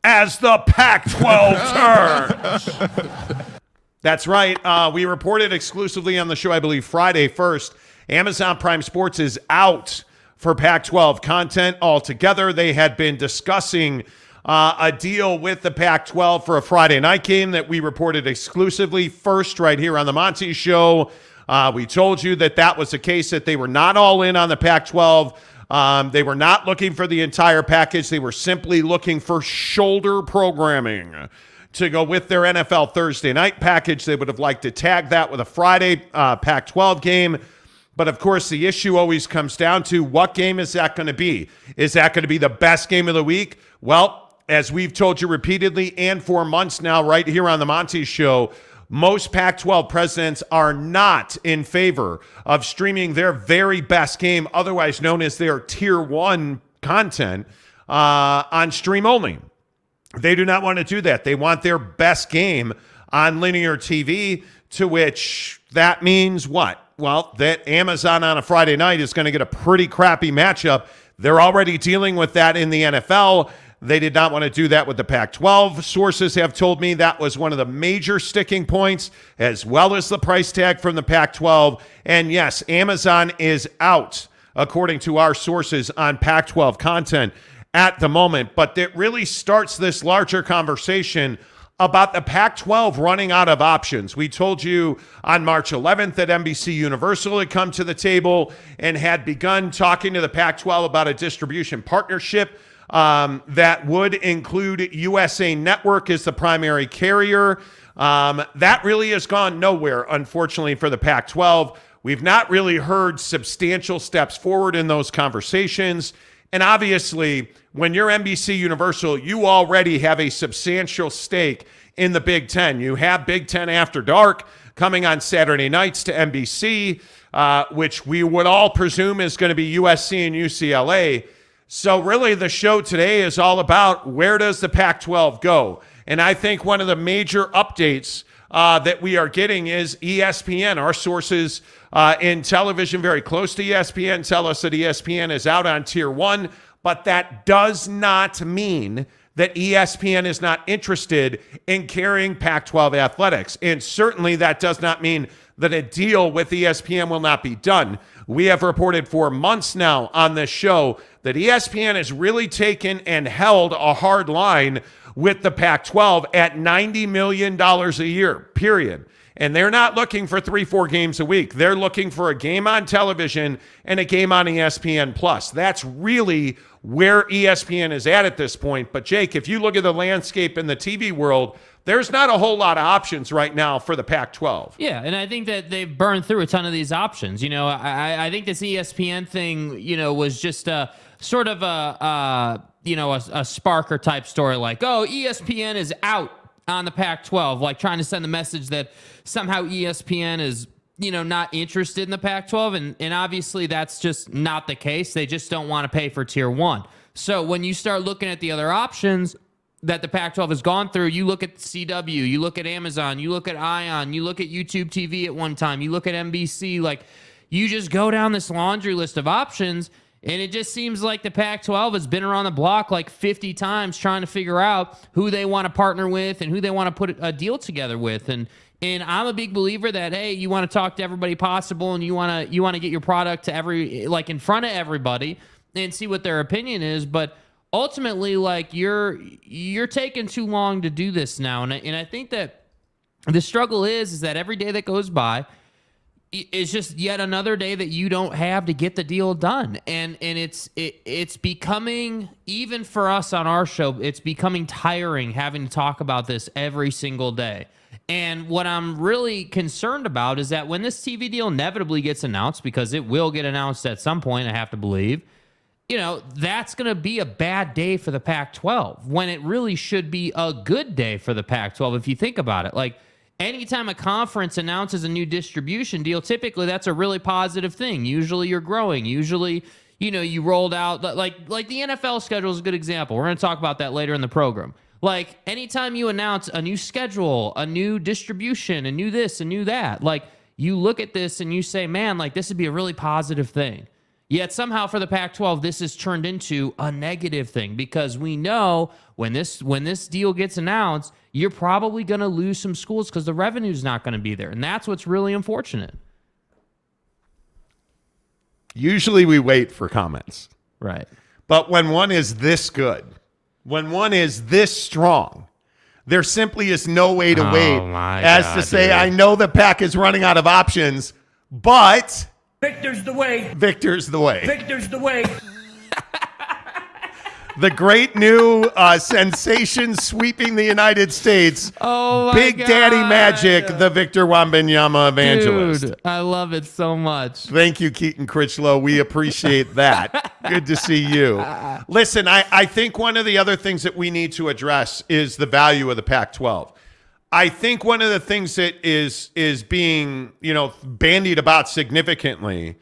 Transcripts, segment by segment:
as the Pac-12 turns. That's right. We reported exclusively on the show, I believe, Friday 1st. Amazon Prime Sports is out for Pac-12 content altogether. They had been discussing a deal with the Pac-12 for a Friday night game that we reported exclusively first right here on the Monty Show. We told you that that was the case, that they were not all in on the Pac-12. They were not looking for the entire package. They were simply looking for shoulder programming to go with their NFL Thursday night package. They would have liked to tag that with a Friday Pac-12 game. But, of course, the issue always comes down to what game is that going to be? Is that going to be the best game of the week? Well, as we've told you repeatedly and for months now right here on the Monty Show, most Pac-12 presidents are not in favor of streaming their very best game, otherwise known as their Tier 1 content, on stream only. They do not want to do that. They want their best game on linear TV, to which that means what? Well, that Amazon on a Friday night is going to get a pretty crappy matchup. They're already dealing with that in the NFL. They did not want to do that with the Pac-12. Sources have told me that was one of the major sticking points, as well as the price tag from the Pac-12. And yes, Amazon is out, according to our sources, on Pac-12 content at the moment. But it really starts this larger conversation about the Pac-12 running out of options. We told you on March 11th that NBC Universal had come to the table and had begun talking to the Pac-12 about a distribution partnership that would include USA Network as the primary carrier. That really has gone nowhere, unfortunately, for the Pac-12. We've not really heard substantial steps forward in those conversations. And obviously, when you're NBC Universal, you already have a substantial stake in the Big Ten. You have Big Ten After Dark coming on Saturday nights to NBC, which we would all presume is going to be USC and UCLA. So really, the show today is all about where does the Pac-12 go? And I think one of the major updates that we are getting is ESPN. Our sources in television very close to ESPN tell us that ESPN is out on Tier 1, but that does not mean that ESPN is not interested in carrying Pac-12 athletics. And certainly that does not mean that a deal with ESPN will not be done. We have reported for months now on this show that ESPN has really taken and held a hard line with the Pac-12 at $90 million a year, period. And they're not looking for 3-4 games a week. They're looking for a game on television and a game on ESPN+. That's really where ESPN is at this point. But, Jake, if you look at the landscape in the TV world, there's not a whole lot of options right now for the Pac-12. Yeah, and I think that they've burned through a ton of these options. You know, I think this ESPN thing, you know, was just a sort of a Sparker type story, like, oh, ESPN is out on the Pac-12, like trying to send the message that somehow ESPN is, you know, not interested in the Pac-12, and obviously that's just not the case. They just don't want to pay for Tier 1. So when you start looking at the other options that the Pac-12 has gone through, you look at CW, you look at Amazon, you look at Ion, you look at YouTube TV at one time, you look at NBC, like, you just go down this laundry list of options, and it just seems like the Pac-12 has been around the block like 50 times trying to figure out who they want to partner with and who they want to put a deal together with. And I'm a big believer that, hey, you want to talk to everybody possible, and you want to get your product to in front of everybody and see what their opinion is. But ultimately, like, you're taking too long to do this now. And I think that the struggle is that every day that goes by, it's just yet another day that you don't have to get the deal done. And it's becoming, even for us on our show, it's becoming tiring having to talk about this every single day. And what I'm really concerned about is that when this TV deal inevitably gets announced, because it will get announced at some point, I have to believe, you know, that's going to be a bad day for the Pac-12 when it really should be a good day for the Pac-12 if you think about it. Like, anytime a conference announces a new distribution deal, typically that's a really positive thing. Usually you're growing. Usually, you know, you rolled out, like the NFL schedule is a good example. We're going to talk about that later in the program. Like, anytime you announce a new schedule, a new distribution, a new this, a new that, like, you look at this and you say, man, like, this would be a really positive thing. Yet somehow for the Pac-12, this has turned into a negative thing because we know when this deal gets announced, you're probably going to lose some schools because the revenue's not going to be there. And that's what's really unfortunate. Usually we wait for comments. Right. But when one is this good, when one is this strong, there simply is no way to wait to say, dude, I know the PAC is running out of options, but Victor's the way. Victor's the way. Victor's the way. The great new sensation sweeping the United States. Oh, my Big God. Daddy Magic, the Victor Wembanyama evangelist. Dude, I love it so much. Thank you, Keaton Critchlow. We appreciate that. Good to see you. Listen, I think one of the other things that we need to address is the value of the Pac-12. I think one of the things that is being, bandied about significantly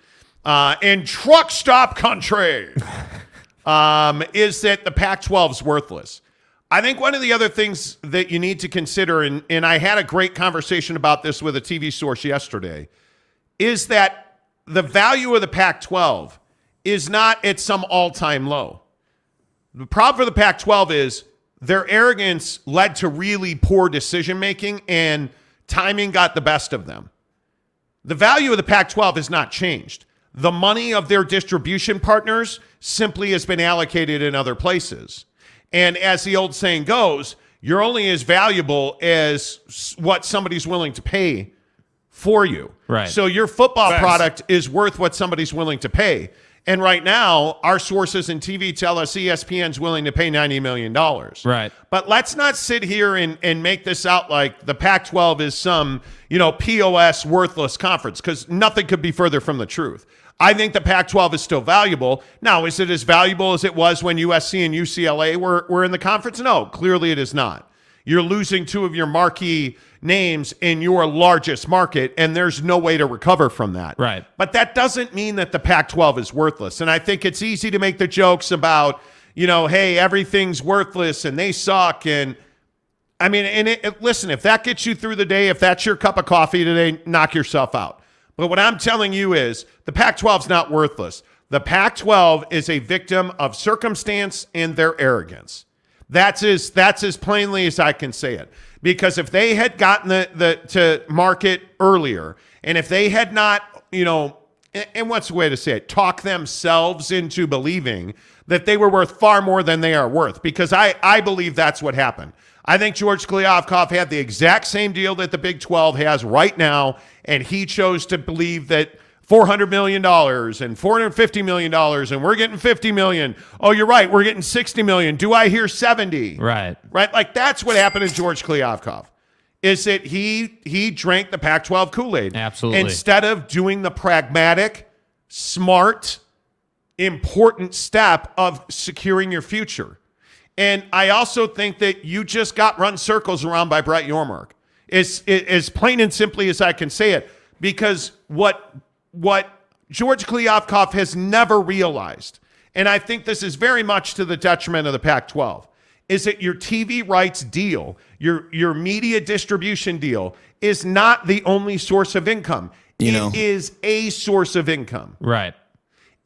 in truck stop country is that the Pac-12 is worthless. I think one of the other things that you need to consider, and I had a great conversation about this with a TV source yesterday, is that the value of the Pac-12 is not at some all-time low. The problem for the Pac-12 is their arrogance led to really poor decision-making, and timing got the best of them. The value of the Pac-12 has not changed. The money of their distribution partners simply has been allocated in other places. And as the old saying goes, you're only as valuable as what somebody's willing to pay for you. Right. So your football product is worth what somebody's willing to pay. And right now, our sources in TV tell us ESPN's willing to pay $90 million. Right. But let's not sit here and make this out like the Pac-12 is some, POS worthless conference, because nothing could be further from the truth. I think the Pac-12 is still valuable. Now, is it as valuable as it was when USC and UCLA were in the conference? No, clearly it is not. You're losing two of your marquee names in your largest market, and there's no way to recover from that. Right. But that doesn't mean that the Pac-12 is worthless. And I think it's easy to make the jokes about, hey, everything's worthless and they suck. And I mean, listen, if that gets you through the day, if that's your cup of coffee today, knock yourself out. But what I'm telling you is the Pac-12 is not worthless. The Pac-12 is a victim of circumstance and their arrogance. That's as plainly as I can say it. Because if they had gotten to market earlier, and if they had not, and what's the way to say it, talk themselves into believing that they were worth far more than they are worth, because I believe that's what happened. I think George Kliavkoff had the exact same deal that the Big 12 has right now, and he chose to believe that $400 million and $450 million, and we're getting $50 million. Oh, you're right, we're getting $60 million. Do I hear 70? Right. Right? Like, that's what happened to George Kliavkoff, is that he drank the Pac-12 Kool-Aid. Absolutely. Instead of doing the pragmatic, smart, important step of securing your future. And I also think that you just got run circles around by Brett Yormark. It's as plain and simply as I can say it, because what George Kliavkoff has never realized, and I think this is very much to the detriment of the Pac-12, is that your TV rights deal, your media distribution deal, is not the only source of income. It is a source of income. Right.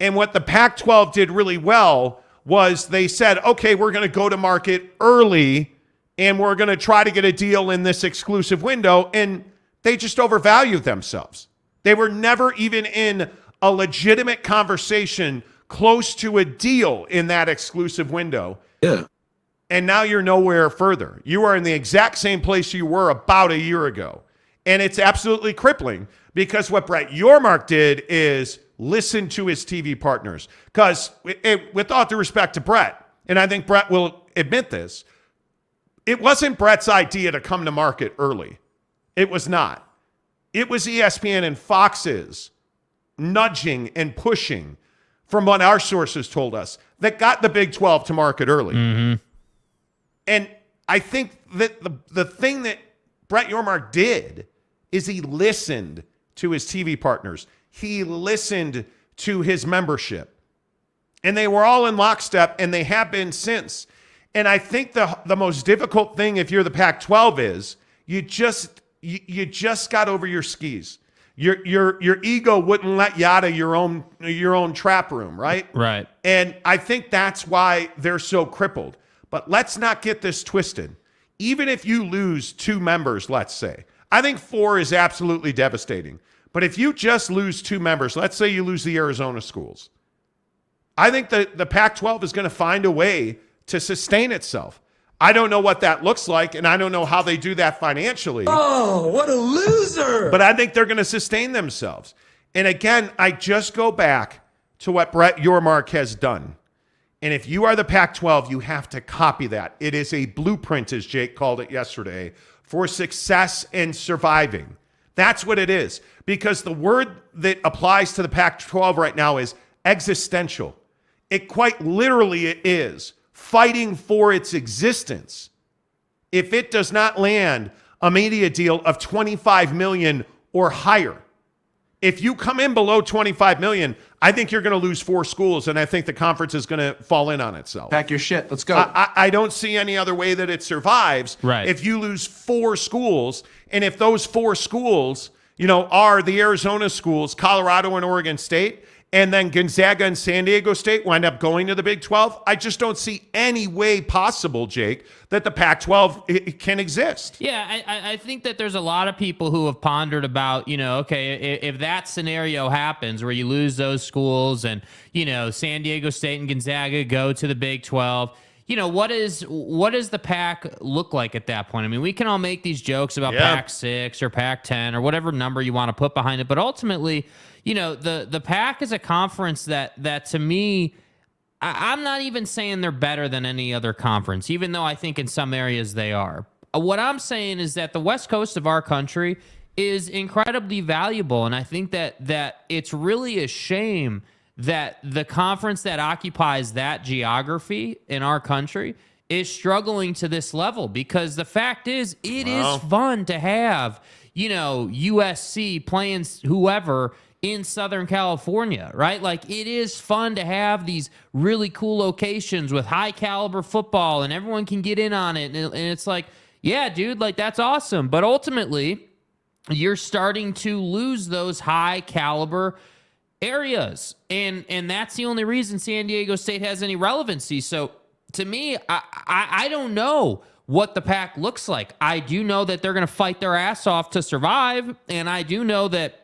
And what the Pac-12 did really well was they said, okay, we're going to go to market early, and we're going to try to get a deal in this exclusive window, and they just overvalued themselves. They were never even in a legitimate conversation close to a deal in that exclusive window. Yeah. And now you're nowhere further. You are in the exact same place you were about a year ago. And it's absolutely crippling, because what Brett Yormark did is listen to his TV partners. Because with all due respect to Brett, and I think Brett will admit this, it wasn't Brett's idea to come to market early. It was not. It was ESPN and Fox's nudging and pushing, from what our sources told us, that got the Big 12 to market early. Mm-hmm. And I think that the thing that Brett Yormark did is he listened to his TV partners. He listened to his membership. And they were all in lockstep, and they have been since. And I think the most difficult thing if you're the Pac-12 is you just got over your skis. Your ego wouldn't let you out of your own trap room, right? Right. And I think that's why they're so crippled. But let's not get this twisted. Even if you lose 2 members, let's say, I think 4 is absolutely devastating. But if you just lose 2 members, let's say you lose the Arizona schools, I think the Pac-12 is going to find a way to sustain itself. I don't know what that looks like, and I don't know how they do that financially. Oh, what a loser! But I think they're going to sustain themselves. And again, I just go back to what Brett Yormark has done. And if you are the Pac-12, you have to copy that. It is a blueprint, as Jake called it yesterday, for success and surviving. That's what it is. Because the word that applies to the Pac-12 right now is existential. It quite literally is fighting for its existence. If it does not land a media deal of $25 million or higher, if you come in below $25 million, I think you're going to lose 4 schools, and I think the conference is going to fall in on itself. Pack your shit. Let's go. I don't see any other way that it survives. Right. If you lose 4 schools, and if those 4 schools, are the Arizona schools, Colorado and Oregon State, and then Gonzaga and San Diego State wind up going to the Big 12, I just don't see any way possible, Jake, that the Pac-12 can exist. Yeah, I think that there's a lot of people who have pondered about, okay, if that scenario happens where you lose those schools and, San Diego State and Gonzaga go to the Big 12, what does the PAC look like at that point? I mean, we can all make these jokes about PAC-6 or PAC-10 or whatever number you want to put behind it, but ultimately, the PAC is a conference that to me, I'm not even saying they're better than any other conference, even though I think in some areas they are. What I'm saying is that the West Coast of our country is incredibly valuable, and I think that it's really a shame that the conference that occupies that geography in our country is struggling to this level, because the fact is it is fun to have, USC playing whoever in Southern California, right? Like, it is fun to have these really cool locations with high caliber football and everyone can get in on it. And it's like, yeah, dude, like, that's awesome. But ultimately, you're starting to lose those high caliber areas. And that's the only reason San Diego State has any relevancy. So to me, I don't know what the PAC looks like. I do know that they're going to fight their ass off to survive. And I do know that,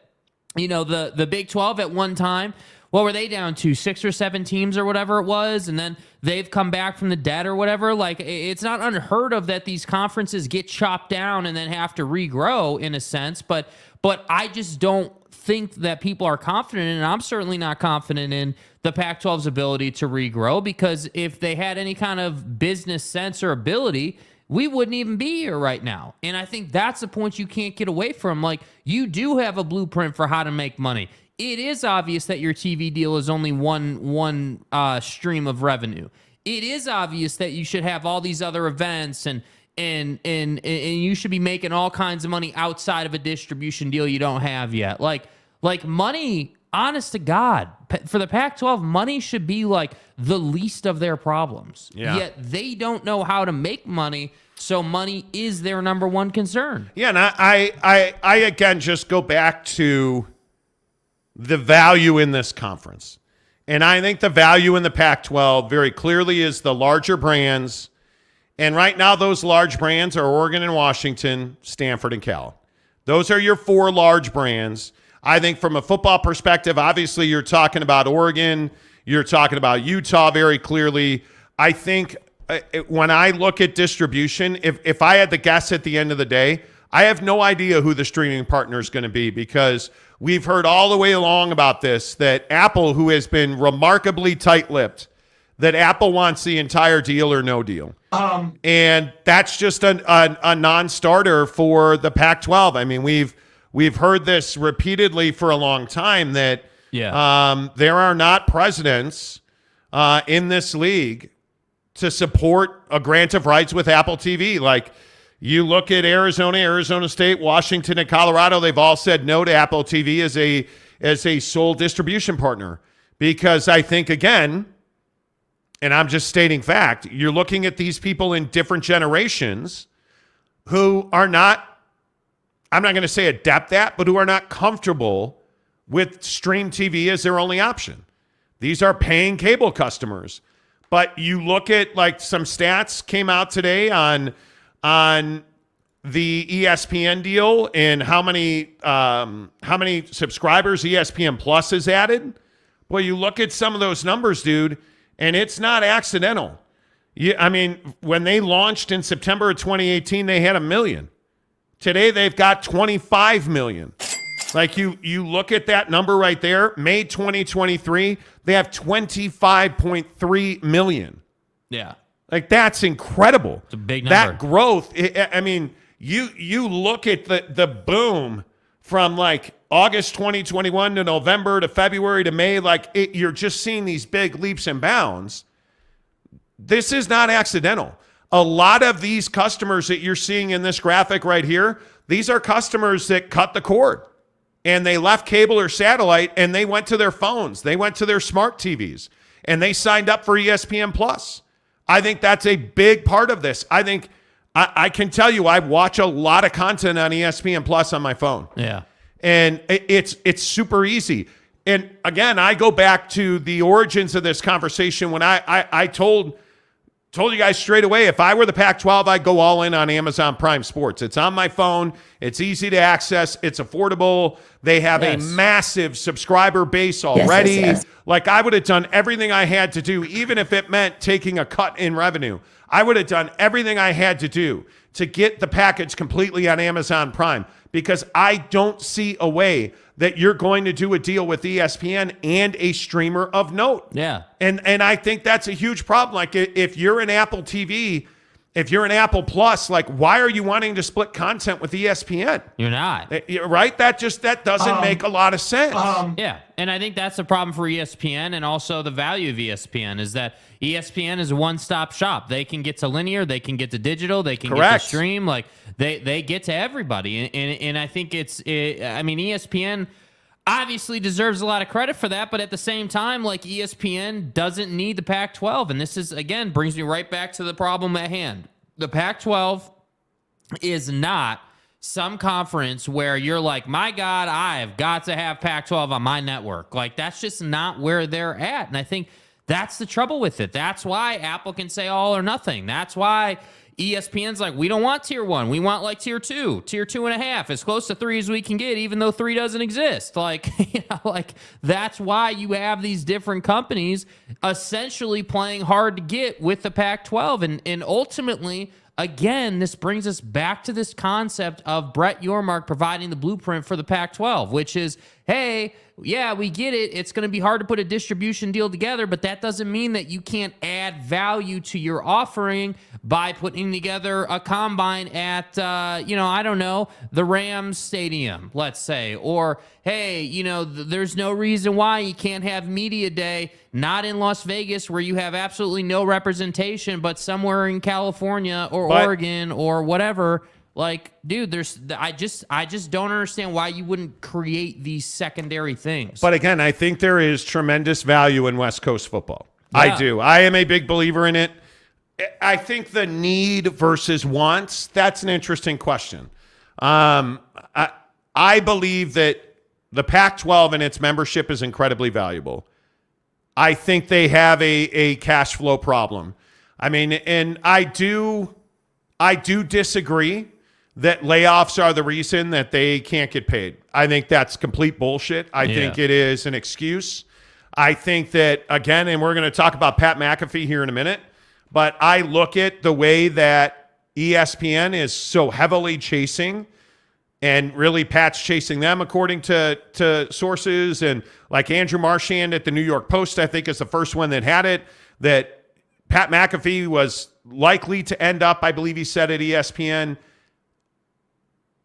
the Big 12 at one time, what were they down to? 6 or 7 teams or whatever it was. And then they've come back from the dead or whatever. Like, it's not unheard of that these conferences get chopped down and then have to regrow in a sense. But I just don't think that people are confident in, and I'm certainly not confident in the Pac-12's ability to regrow, because if they had any kind of business sense or ability, we wouldn't even be here right now. And I think that's the point you can't get away from. Like, you do have a blueprint for how to make money. It is obvious that your TV deal is only one stream of revenue. It is obvious that you should have all these other events and you should be making all kinds of money outside of a distribution deal you don't have yet. Like money, honest to God, for the Pac-12, money should be like the least of their problems. Yeah. Yet they don't know how to make money, so money is their number one concern. Yeah, and I again just go back to the value in this conference. And I think the value in the Pac-12 very clearly is the larger brands. And right now, those large brands are Oregon and Washington, Stanford and Cal. Those are your 4 large brands. I think from a football perspective, obviously you're talking about Oregon, you're talking about Utah very clearly. I think when I look at distribution, if I had to guess at the end of the day, I have no idea who the streaming partner is going to be, because we've heard all the way along about this, that Apple, who has been remarkably tight-lipped, that Apple wants the entire deal or no deal. And that's just a non-starter for the Pac-12. I mean, we've heard this repeatedly for a long time that there are not precedents in this league to support a grant of rights with Apple TV. Like, you look at Arizona State, Washington, and Colorado, they've all said no to Apple TV as a sole distribution partner. Because I think, again, and I'm just stating fact, you're looking at these people in different generations who are not I'm not going to say adept at, but who are not comfortable with stream TV as their only option. These are paying cable customers. But you look at like some stats came out today on the ESPN deal and how many subscribers ESPN Plus has added. Well, you look at some of those numbers, dude, and it's not accidental. I mean, when they launched in September of 2018, they had 1 million. Today, they've got 25 million. Like you look at that number right there, May 2023, they have 25.3 million. Yeah. Like that's incredible. It's a big number. That growth, I mean, you look at the boom from like August 2021 to November to February to May, like you're just seeing these big leaps and bounds. This is not accidental. A lot of these customers that you're seeing in this graphic right here, these are customers that cut the cord and they left cable or satellite and they went to their phones. They went to their smart TVs and they signed up for ESPN Plus. I think that's a big part of this. I think I can tell you I watch a lot of content on ESPN Plus on my phone. Yeah. And it's super easy. And again, I go back to the origins of this conversation when I told you guys straight away, if I were the Pac-12, I'd go all in on Amazon Prime Sports. It's on my phone. It's easy to access. It's affordable. They have a massive subscriber base already. Yes. Like I would have done everything I had to do, even if it meant taking a cut in revenue. I would have done everything I had to do to get the package completely on Amazon Prime because I don't see a way that you're going to do a deal with ESPN and a streamer of note. Yeah. And I think that's a huge problem. Like if you're an Apple TV, if you're an Apple Plus, like why are you wanting to split content with ESPN? You're not. Right? That doesn't make a lot of sense. Yeah. And I think that's a problem for ESPN and also the value of ESPN is that ESPN is a one-stop shop. They can get to linear, they can get to digital, they can get to stream. Like they get to everybody. And I think ESPN obviously deserves a lot of credit for that, but at the same time, like ESPN doesn't need the Pac-12. And this is, again, brings me right back to the problem at hand. The Pac-12 is not some conference where you're like, my God, I have got to have Pac-12 on my network. Like, that's just not where they're at. And I think that's the trouble with it. That's why Apple can say all or nothing. That's why ESPN's like, we don't want tier 1. We want like tier 2, tier 2.5, as close to 3 as we can get, even though 3 doesn't exist. Like, like that's why you have these different companies essentially playing hard to get with the Pac-12. And ultimately, again, this brings us back to this concept of Brett Yormark providing the blueprint for the Pac-12, which is, hey, yeah, we get it. It's going to be hard to put a distribution deal together, but that doesn't mean that you can't add value to your offering by putting together a combine at, I don't know, the Rams Stadium, let's say. Or, hey, there's no reason why you can't have Media Day, not in Las Vegas where you have absolutely no representation, but somewhere in California or Oregon or whatever. Like, dude, I just don't understand why you wouldn't create these secondary things. But again, I think there is tremendous value in West Coast football. Yeah. I do. I am a big believer in it. I think the need versus wants, that's an interesting question. I believe that the Pac-12 and its membership is incredibly valuable. I think they have a cash flow problem. I mean, and I do disagree that layoffs are the reason that they can't get paid. I think that's complete bullshit. I think it is an excuse. I think that, again, and we're going to talk about Pat McAfee here in a minute, but I look at the way that ESPN is so heavily chasing, and really Pat's chasing them according to sources, and like Andrew Marchand at the New York Post, I think is the first one that had it, that Pat McAfee was likely to end up, I believe he said, at ESPN.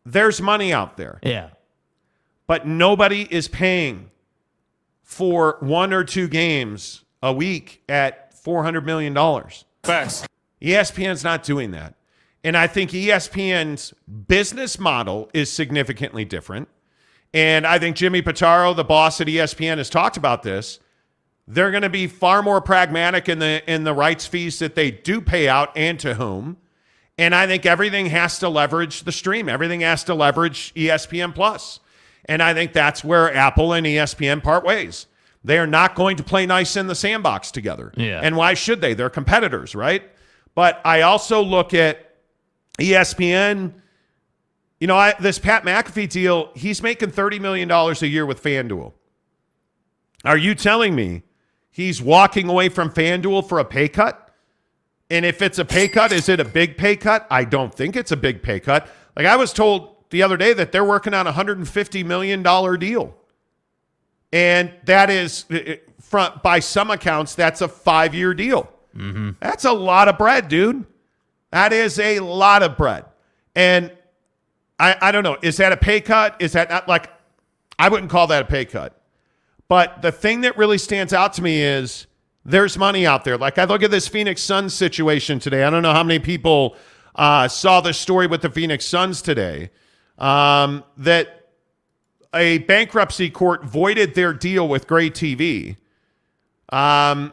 There's money out there. Yeah. But nobody is paying for 1 or 2 games a week at $400 million. Facts. ESPN's not doing that. And I think ESPN's business model is significantly different. And I think Jimmy Pitaro, the boss at ESPN, has talked about this. They're going to be far more pragmatic in the rights fees that they do pay out and to whom. And I think everything has to leverage the stream. Everything has to leverage ESPN Plus. And I think that's where Apple and ESPN part ways. They are not going to play nice in the sandbox together. Yeah. And why should they? They're competitors, right? But I also look at ESPN. You know, this Pat McAfee deal, he's making $30 million a year with FanDuel. Are you telling me he's walking away from FanDuel for a pay cut? And if it's a pay cut, is it a big pay cut? I don't think it's a big pay cut. Like I was told the other day that they're working on a $150 million deal. And that is, by some accounts, that's a 5-year deal. Mm-hmm. That's a lot of bread, dude. That is a lot of bread. And I don't know. Is that a pay cut? Is that not like, I wouldn't call that a pay cut. But the thing that really stands out to me is there's money out there. Like I look at this Phoenix Suns situation today. I don't know how many people saw the story with the Phoenix Suns today, that a bankruptcy court voided their deal with Gray TV. And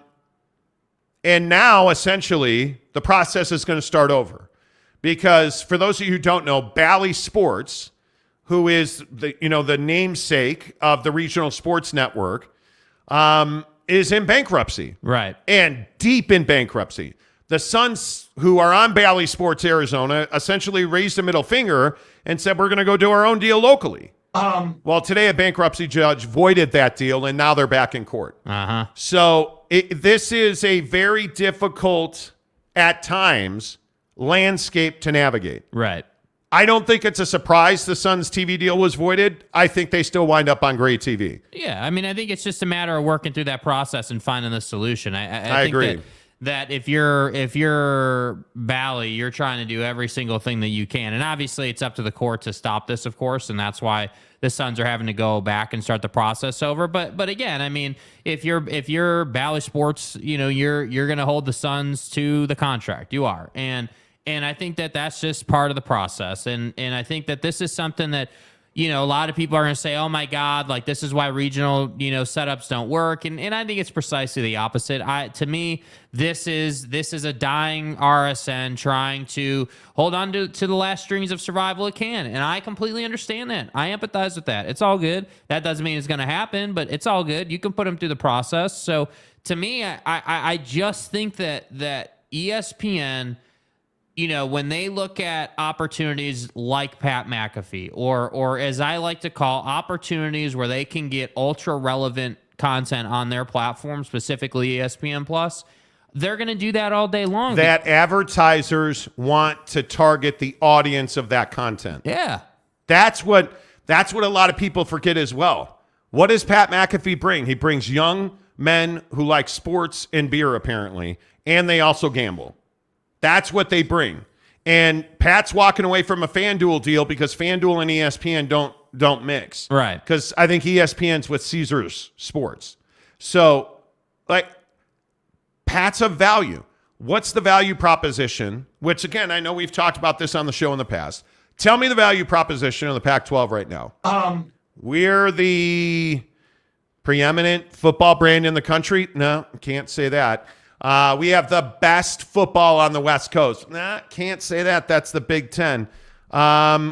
now essentially the process is going to start over. Because for those of you who don't know, Bally Sports, who is the namesake of the regional sports network, is in bankruptcy. Right. And deep in bankruptcy. The Suns, who are on Bally Sports Arizona, essentially raised a middle finger and said, we're going to go do our own deal locally. Well, today a bankruptcy judge voided that deal, and now they're back in court. Uh-huh. So this is a very difficult, at times, landscape to navigate. Right. I don't think it's a surprise the Suns TV deal was voided. I think they still wind up on Gray TV. Yeah, I mean, I think it's just a matter of working through that process and finding the solution. I think agree. That if you're Bally, you're trying to do every single thing that you can. And obviously it's up to the court to stop this, of course, and that's why the Suns are having to go back and start the process over. But again, I mean, if you're Bally Sports, you're going to hold the Suns to the contract. You are. And I think that that's just part of the process. And I think that this is something that, a lot of people are going to say, oh my God, like this is why regional, setups don't work. And I think it's precisely the opposite. To me, this is a dying RSN trying to hold on to the last strings of survival it can. And I completely understand that. I empathize with that. It's all good. That doesn't mean it's going to happen, but it's all good. You can put them through the process. So to me, I just think that ESPN, when they look at opportunities like Pat McAfee, or as I like to call opportunities where they can get ultra relevant content on their platform, specifically ESPN Plus, they're going to do that all day long. That advertisers want to target the audience of that content. Yeah. That's what a lot of people forget as well. What does Pat McAfee bring? He brings young men who like sports and beer, apparently, and they also gamble. That's what they bring. And Pat's walking away from a FanDuel deal because FanDuel and ESPN don't mix. Right. Because I think ESPN's with Caesars Sports. So, Pat's of value. What's the value proposition? Which, again, I know we've talked about this on the show in the past. Tell me the value proposition of the Pac-12 right now. We're the preeminent football brand in the country. No, can't say that. We have the best football on the West Coast. Nah, can't say that. That's the Big Ten.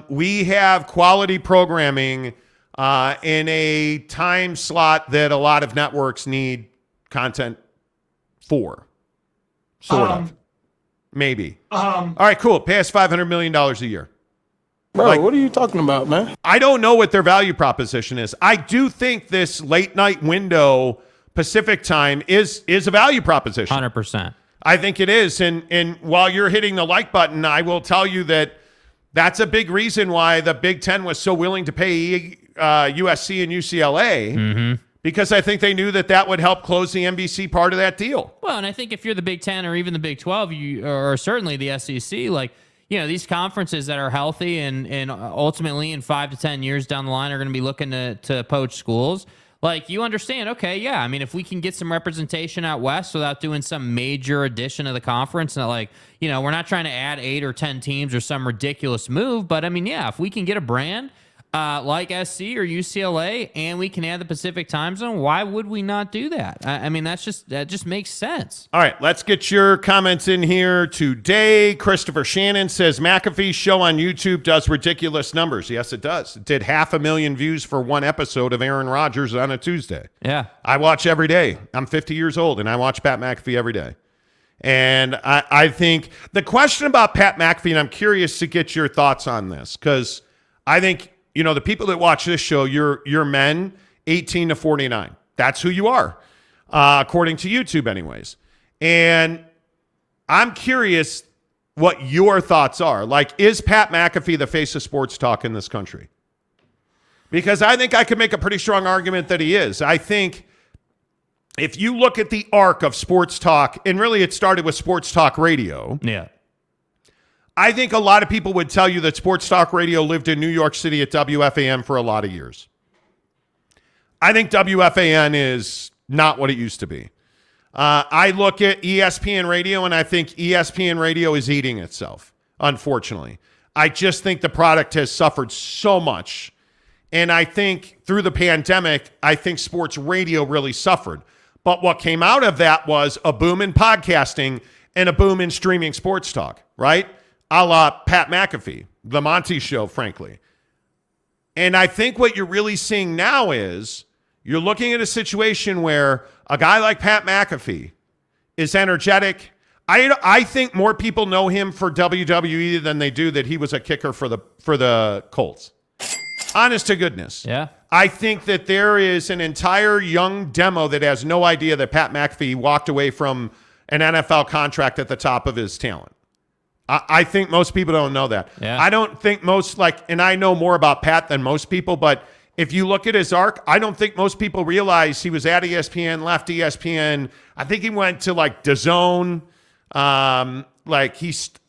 We have quality programming in a time slot that a lot of networks need content for. Sort of. Maybe. All right, cool. Pay us $500 million a year. Bro, what are you talking about, man? I don't know what their value proposition is. I do think this late night window Pacific time is a value proposition. 100%. I think it is. And while you're hitting the like button, I will tell you that that's a big reason why the Big Ten was so willing to pay USC and UCLA, because I think they knew that would help close the NBC part of that deal. Well, and I think if you're the Big Ten or even the Big 12, or certainly the SEC, these conferences that are healthy and ultimately in 5 to 10 years down the line are going to be looking to poach schools. You understand, okay, yeah. I mean, if we can get some representation out west without doing some major addition of the conference, and we're not trying to add 8 or 10 teams or some ridiculous move, but I mean, yeah, if we can get a brand like SC or UCLA, and we can add the Pacific time zone. Why would we not do that? I mean, that just makes sense. All right, let's get your comments in here today. Christopher Shannon says McAfee's show on YouTube does ridiculous numbers. Yes, it does. It did 500,000 views for one episode of Aaron Rodgers on a Tuesday. Yeah. I watch every day. I'm 50 years old, and I watch Pat McAfee every day. And I think the question about Pat McAfee, and I'm curious to get your thoughts on this, because I think, the people that watch this show, you're men 18 to 49. That's who you are, according to YouTube anyways. And I'm curious what your thoughts are. Like, is Pat McAfee the face of sports talk in this country? Because I think I could make a pretty strong argument that he is. I think if you look at the arc of sports talk, and really it started with sports talk radio. Yeah. I think a lot of people would tell you that sports talk radio lived in New York City at WFAN for a lot of years. I think WFAN is not what it used to be. I look at ESPN radio, and I think ESPN radio is eating itself, unfortunately. I just think the product has suffered so much. And I think through the pandemic, I think sports radio really suffered. But what came out of that was a boom in podcasting and a boom in streaming sports talk, right? A la Pat McAfee, the Monty Show, frankly. And I think what you're really seeing now is you're looking at a situation where a guy like Pat McAfee is energetic. I think more people know him for WWE than they do that he was a kicker for the Colts. Honest to goodness. Yeah. I think that there is an entire young demo that has no idea that Pat McAfee walked away from an NFL contract at the top of his talent. I think most people don't know that. Yeah. I don't think and I know more about Pat than most people, but if you look at his arc, I don't think most people realize he was at ESPN, left ESPN. I think he went to DAZN.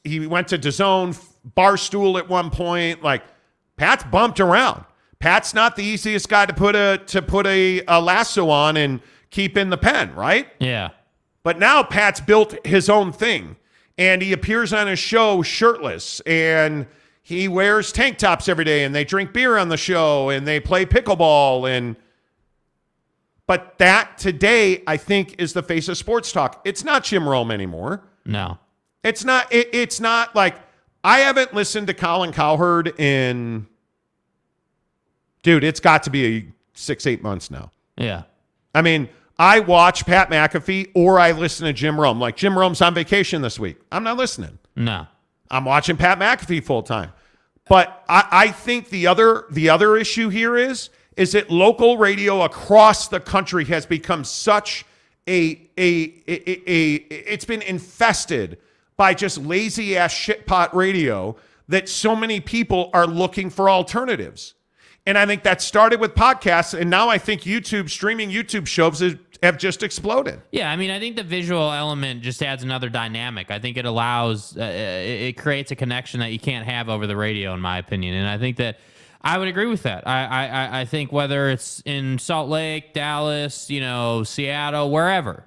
He went to DAZN, Barstool at one point. Pat's bumped around. Pat's not the easiest guy to put a lasso on and keep in the pen, right? Yeah. But now Pat's built his own thing, and he appears on his show shirtless, and he wears tank tops every day, and they drink beer on the show, and they play pickleball. But that today, I think, is the face of sports talk. It's not Jim Rome anymore. No. It's not. It's not like I haven't listened to Colin Cowherd in. Dude, it's got to be 6-8 months now. Yeah. I mean, I watch Pat McAfee or I listen to Jim Rome. Like, Jim Rome's on vacation this week. I'm not listening. No. I'm watching Pat McAfee full time. But I think the other issue here is that local radio across the country has become such it's been infested by just lazy ass shitpot radio that so many people are looking for alternatives. And I think that started with podcasts, and now I think streaming YouTube shows have just exploded. Yeah, I mean, I think the visual element just adds another dynamic. I think it allows, it creates a connection that you can't have over the radio, in my opinion. And I think that I would agree with that. I think whether it's in Salt Lake, Dallas, Seattle, wherever,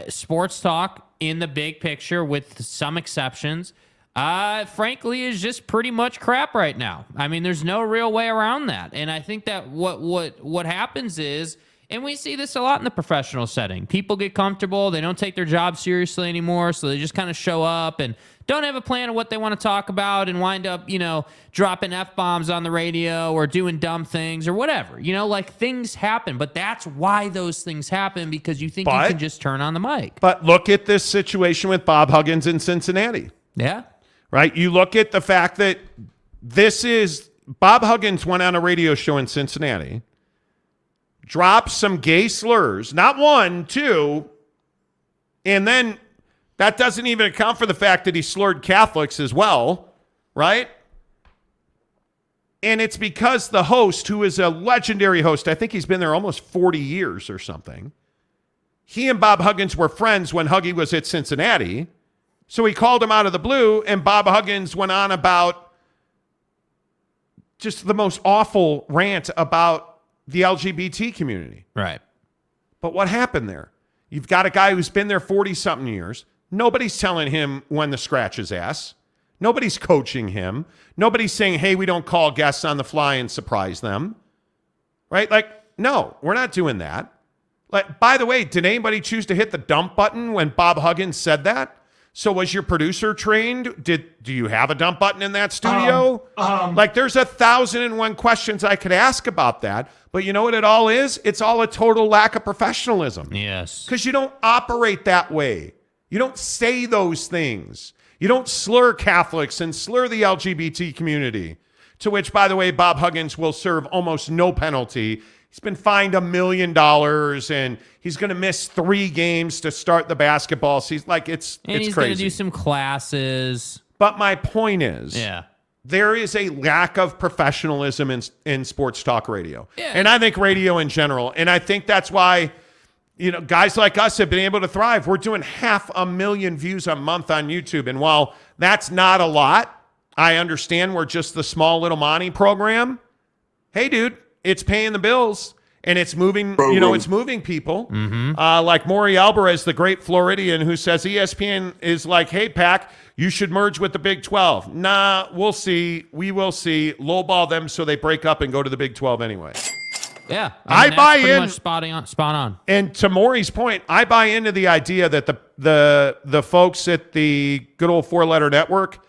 sports talk in the big picture, with some exceptions, frankly, is just pretty much crap right now. I mean, there's no real way around that. And I think that what happens is, and we see this a lot in the professional setting, people get comfortable, they don't take their job seriously anymore, so they just kind of show up and don't have a plan of what they want to talk about and wind up, dropping F-bombs on the radio or doing dumb things or whatever. Things happen, but that's why those things happen, because you think you can just turn on the mic. But look at this situation with Bob Huggins in Cincinnati. Yeah. Right? You look at the fact that Bob Huggins went on a radio show in Cincinnati, dropped some gay slurs, not one, two, and then that doesn't even account for the fact that he slurred Catholics as well, right? And it's because the host, who is a legendary host, I think he's been there almost 40 years or something, he and Bob Huggins were friends when Huggy was at Cincinnati. So he called him out of the blue, and Bob Huggins went on about just the most awful rant about the LGBT community. Right. But what happened there? You've got a guy who's been there 40-something years. Nobody's telling him when to scratch his ass. Nobody's coaching him. Nobody's saying, hey, we don't call guests on the fly and surprise them. Right? Like, no, we're not doing that. Like, by the way, did anybody choose to hit the dump button when Bob Huggins said that? So was your producer trained? Do you have a dump button in that studio? Like, there's 1,001 questions I could ask about that. But you know what it all is? It's all a total lack of professionalism. Yes. Because you don't operate that way. You don't say those things. You don't slur Catholics and slur the LGBT community. To which, by the way, Bob Huggins will serve almost no penalty. He's been fined $1 million, and he's going to miss 3 games to start the basketball season. Like, it's he's crazy. going to do some classes. But my point is, there is a lack of professionalism in sports talk radio. Yeah. And I think radio in general. And I think that's why, guys like us have been able to thrive. We're doing 500,000 views a month on YouTube. And while that's not a lot, I understand we're just the small little Monty program. Hey, dude. It's paying the bills, and it's moving, it's moving people. Like Maury Alvarez, the great Floridian, who says ESPN is like, hey, PAC, you should merge with the Big 12. Nah, we'll see. We will see. Lowball them so they break up and go to the Big 12 anyway. Yeah. I buy in. Spot on. And to Maury's point, I buy into the idea that the folks at the good old 4-letter network,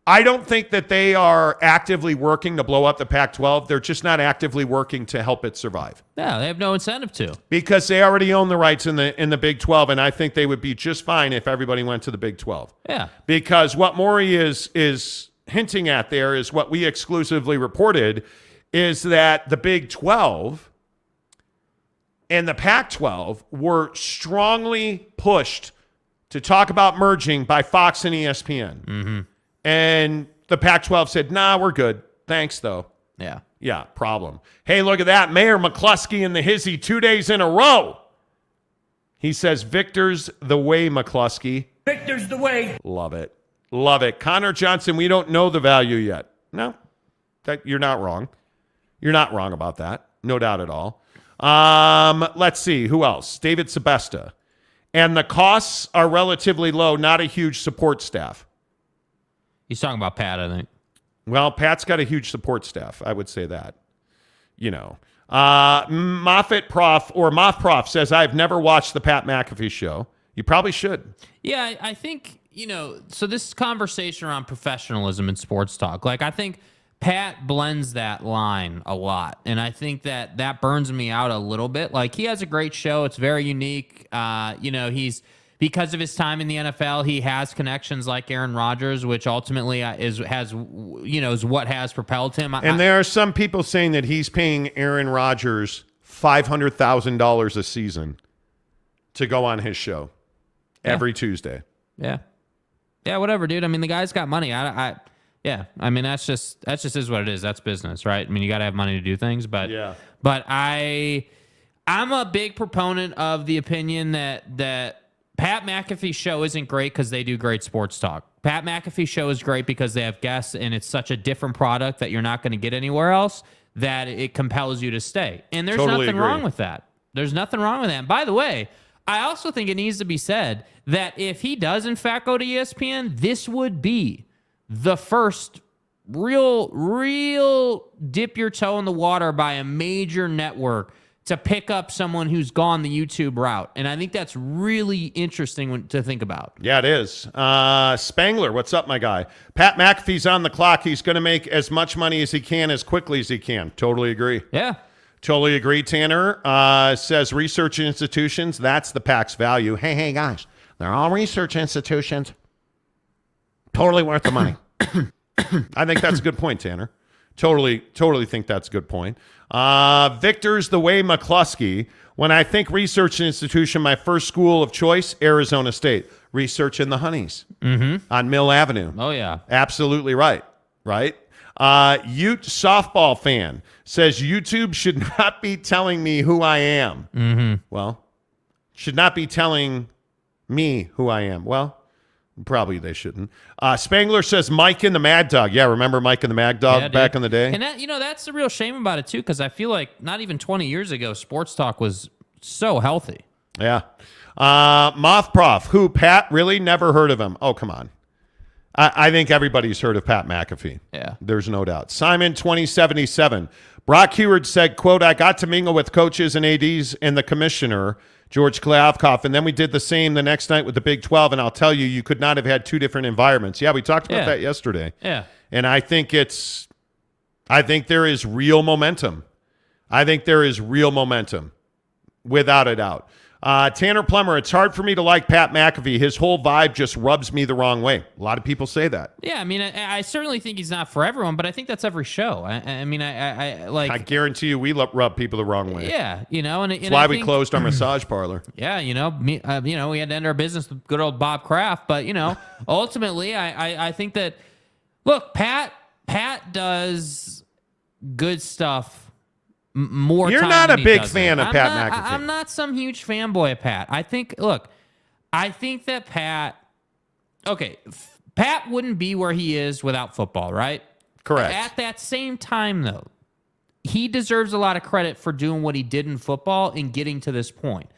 I don't think that they are actively working to blow up the Pac-12. They're just not actively working to help it survive. Yeah, they have no incentive to. Because they already own the rights in the Big 12, and I think they would be just fine if everybody went to the Big 12. Yeah. Because what Maury is hinting at there is what we exclusively reported is that the Big 12 and the Pac-12 were strongly pushed to talk about merging by Fox and ESPN. Mm-hmm. And the Pac-12 said, nah, we're good. Thanks, though. Yeah. Yeah, problem. Hey, look at that. Mayor McCluskey in the hizzy 2 days in a row. He says, Victor's the way, McCluskey. Victor's the way. Love it. Love it. Connor Johnson, we don't know the value yet. No, you're not wrong. You're not wrong about that. No doubt at all. Let's see. Who else? David Sebesta. And the costs are relatively low, not a huge support staff. He's talking about Pat, I think. Well, Pat's got a huge support staff. I would say that. Moff Prof says, I've never watched the Pat McAfee show. You probably should. Yeah, I think, so this conversation around professionalism in sports talk, like I think Pat blends that line a lot. And I think that burns me out a little bit. Like, he has a great show. It's very unique. He's... Because of his time in the NFL, he has connections like Aaron Rodgers, which ultimately is what has propelled him. And there are some people saying that he's paying Aaron Rodgers $500,000 a season to go on his show every Tuesday. Yeah, whatever, dude. I mean, the guy's got money. I mean, that's just is what it is. That's business, right? I mean, you got to have money to do things, but I'm a big proponent of the opinion that Pat McAfee's show isn't great because they do great sports talk. Pat McAfee's show is great because they have guests, and it's such a different product that you're not going to get anywhere else that it compels you to stay. And there's nothing wrong with that. There's nothing wrong with that. And by the way, I also think it needs to be said that if he does, in fact, go to ESPN, this would be the first real dip your toe in the water by a major network to pick up someone who's gone the YouTube route. And I think that's really interesting to think about. Yeah, it is. Spangler, what's up, my guy? Pat McAfee's on the clock. He's going to make as much money as he can as quickly as he can. Totally agree. Yeah. Totally agree, Tanner. Says research institutions, that's the PAC's value. Hey, guys, they're all research institutions. Totally worth the money. I think that's a good point, Tanner. Totally think that's a good point. Victor's the way, McCluskey. When I think research institution, my first school of choice, Arizona State. Research in the Honeys on Mill Avenue. Oh, yeah. Absolutely right. Right? Ute softball fan says YouTube should not be telling me who I am. Well, should not be telling me who I am. Well, probably they shouldn't. Spangler says Mike and the Mad Dog. Yeah, remember Mike and the Mad Dog back in the day? And that, that's the real shame about it, too, because I feel like not even 20 years ago, sports talk was so healthy. Yeah. Moth Prof, who, Pat, really never heard of him. Oh, come on. I think everybody's heard of Pat McAfee. Yeah. There's no doubt. Simon 2077. Brock Heward said, quote, I got to mingle with coaches and ADs and the commissioner, George Kliavkoff, and then we did the same the next night with the Big 12, and I'll tell you, you could not have had two different environments. Yeah, we talked about that yesterday. Yeah. And I think there is real momentum. Without a doubt. Tanner Plummer, it's hard for me to like Pat McAfee. His whole vibe just rubs me the wrong way. A lot of people say that. Yeah, I mean, I certainly think he's not for everyone, but I think that's every show. I guarantee you we rub people the wrong way. Yeah, That's why we closed our massage parlor. Yeah, we had to end our business with good old Bob Kraft, but ultimately, I think that look, Pat does good stuff. More. You're time not than a he big does fan it. of Pat McAfee. I'm not some huge fanboy of Pat. I think that Pat. Okay, Pat wouldn't be where he is without football, right? Correct. At that same time, though, he deserves a lot of credit for doing what he did in football and getting to this point.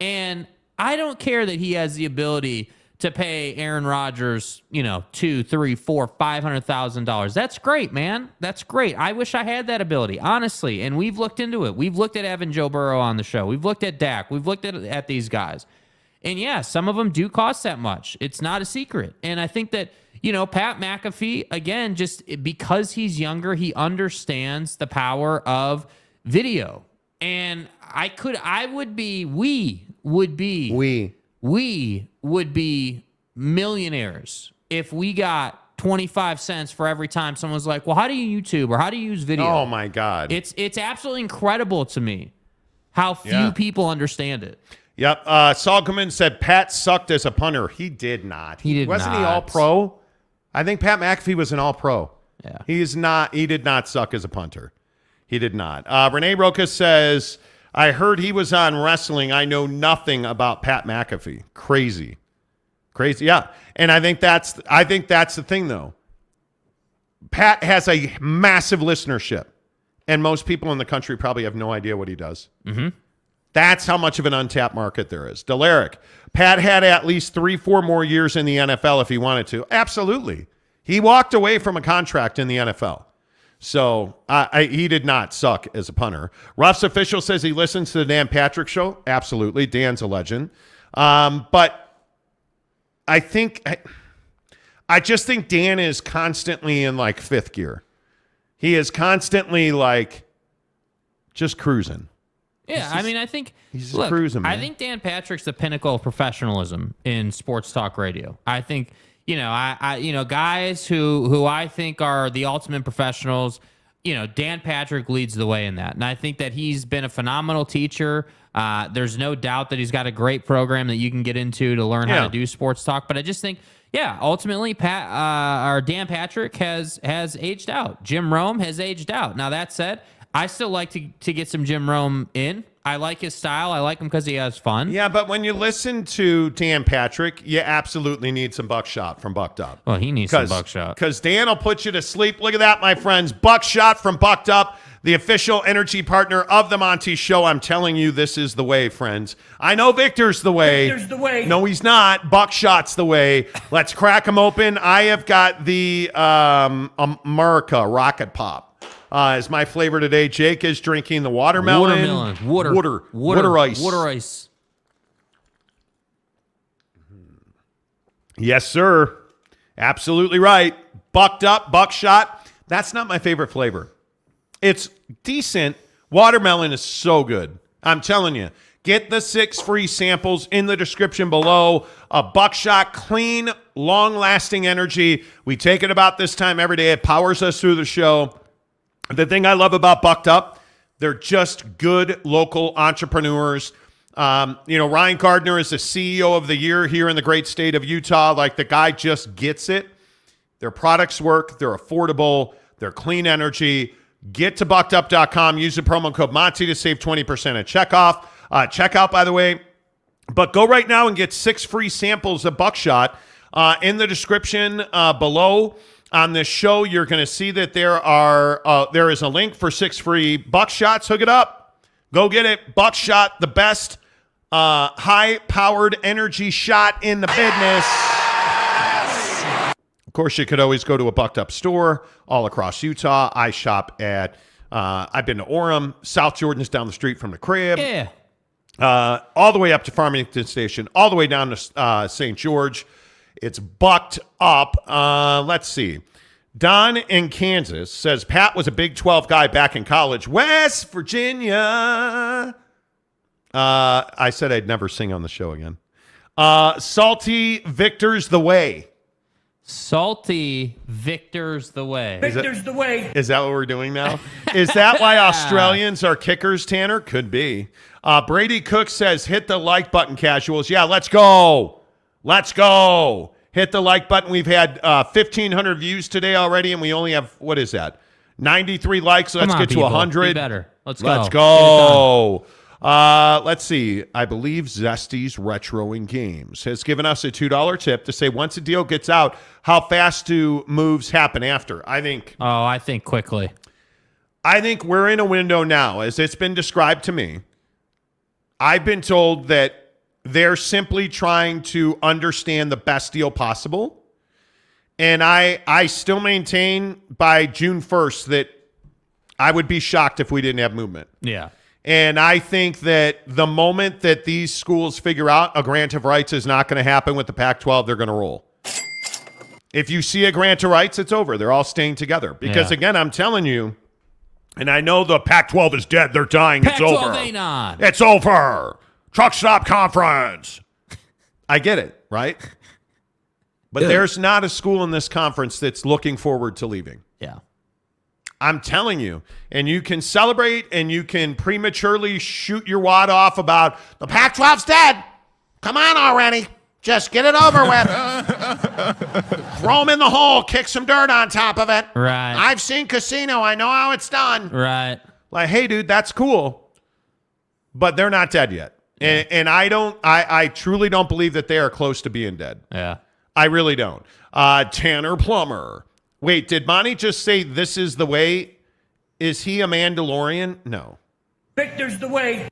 And I don't care that he has the ability to pay Aaron Rodgers, $200,000, $300,000, $400,000, $500,000. That's great, man. That's great. I wish I had that ability, honestly. And we've looked into it. We've looked at Evan Joe Burrow on the show. We've looked at Dak. We've looked at these guys. And yeah, some of them do cost that much. It's not a secret. And I think that, Pat McAfee, again, just because he's younger, he understands the power of video. And we would be millionaires if we got 25 cents for every time someone's like, well, how do you YouTube or how do you use video? Oh my God. It's absolutely incredible to me how few people understand it. Yep. Saul Goodman said Pat sucked as a punter. He did not. Wasn't he all pro? I think Pat McAfee was an all pro. Yeah. He did not suck as a punter. He did not. Renee Roca says, I heard he was on wrestling. I know nothing about Pat McAfee. Crazy. Yeah. And I think that's the thing, though. Pat has a massive listenership, and most people in the country probably have no idea what he does. Mm-hmm. That's how much of an untapped market there is. Delaric, Pat had at least 3-4 more years in the NFL if he wanted to. Absolutely. He walked away from a contract in the NFL. So he did not suck as a punter. Ruff's official says he listens to the Dan Patrick Show. Absolutely. Dan's a legend. But I just think Dan is constantly in like fifth gear. He is constantly like just cruising. Yeah, I think he's just cruising, man. I think Dan Patrick's the pinnacle of professionalism in sports talk radio. I think guys who I think are the ultimate professionals, Dan Patrick leads the way in that. And I think that he's been a phenomenal teacher. There's no doubt that he's got a great program that you can get into to learn how to do sports talk. But I just think, ultimately Dan Patrick has aged out. Jim Rome has aged out. Now, that said, I still like to get some Jim Rome in. I like his style. I like him because he has fun. Yeah, but when you listen to Dan Patrick, you absolutely need some buckshot from Bucked Up. Well, he needs some buckshot. Because Dan will put you to sleep. Look at that, my friends. Buckshot from Bucked Up, the official energy partner of the Monty Show. I'm telling you, this is the way, friends. I know Victor's the way. Victor's the way. No, he's not. Buckshot's the way. Let's crack them open. I have got the America Rocket Pop. Is my flavor today. Jake is drinking the watermelon. Water ice. Yes, sir. Absolutely right. Bucked Up, Buckshot. That's not my favorite flavor. It's decent. Watermelon is so good. I'm telling you. Get the 6 free samples in the description below. A Buckshot, clean, long-lasting energy. We take it about this time every day. It powers us through the show. The thing I love about Bucked Up, they're just good local entrepreneurs. Ryan Gardner is the CEO of the year here in the great state of Utah. Like, the guy just gets it. Their products work. They're affordable. They're clean energy. Get to buckedup.com. Use the promo code Monty to save 20% at checkout, by the way. But go right now and get 6 free samples of Buckshot. In the description below. On this show, you're going to see that there is a link for 6 free Buckshots. Hook it up. Go get it. Buckshot, the best high-powered energy shot in the business. Of course, you could always go to a bucked up store all across Utah. I shop at, I've been to Orem. South Jordan's down the street from the crib. Yeah. All the way up to Farmington Station, all the way down to St. George. It's bucked up. Let's see. Don in Kansas says, Pat was a Big 12 guy back in college. West Virginia. I said I'd never sing on the show again. Salty Victor's the way. Salty Victor's the way. Victor's the way. Is that what we're doing now? Is that why Australians are kickers, Tanner? Could be. Brady Cook says, hit the like button, casuals. Yeah, let's go. Let's go. Hit the like button. We've had 1,500 views today already, and we only have, what is that? 93 likes. Let's get to 100. Be better. Let's go. Let's go. Let's see. I believe Zesty's Retroing Games has given us a $2 tip to say once a deal gets out, how fast do moves happen after? I think quickly. I think we're in a window now, as it's been described to me. I've been told that they're simply trying to understand the best deal possible. And I still maintain by June 1st that I would be shocked if we didn't have movement. Yeah. And I think that the moment that these schools figure out a grant of rights is not going to happen with the Pac-12, they're going to roll. If you see a grant of rights, it's over. They're all staying together. Because, again, I'm telling you, and I know the Pac-12 is dead. They're dying. It's over. Pac-12 ain't on. It's over. Truck stop conference. I get it, right? But there's not a school in this conference that's looking forward to leaving. Yeah. I'm telling you. And you can celebrate and you can prematurely shoot your wad off about the Pac-12's dead. Come on already. Just get it over with. Throw them in the hole. Kick some dirt on top of it. Right. I've seen Casino. I know how it's done. Right. Like, hey, dude, that's cool. But they're not dead yet. Yeah. And I truly don't believe that they are close to being dead. Yeah. I really don't. Tanner Plummer. Wait, did Monty just say this is the way? Is he a Mandalorian? No. Victor's the way.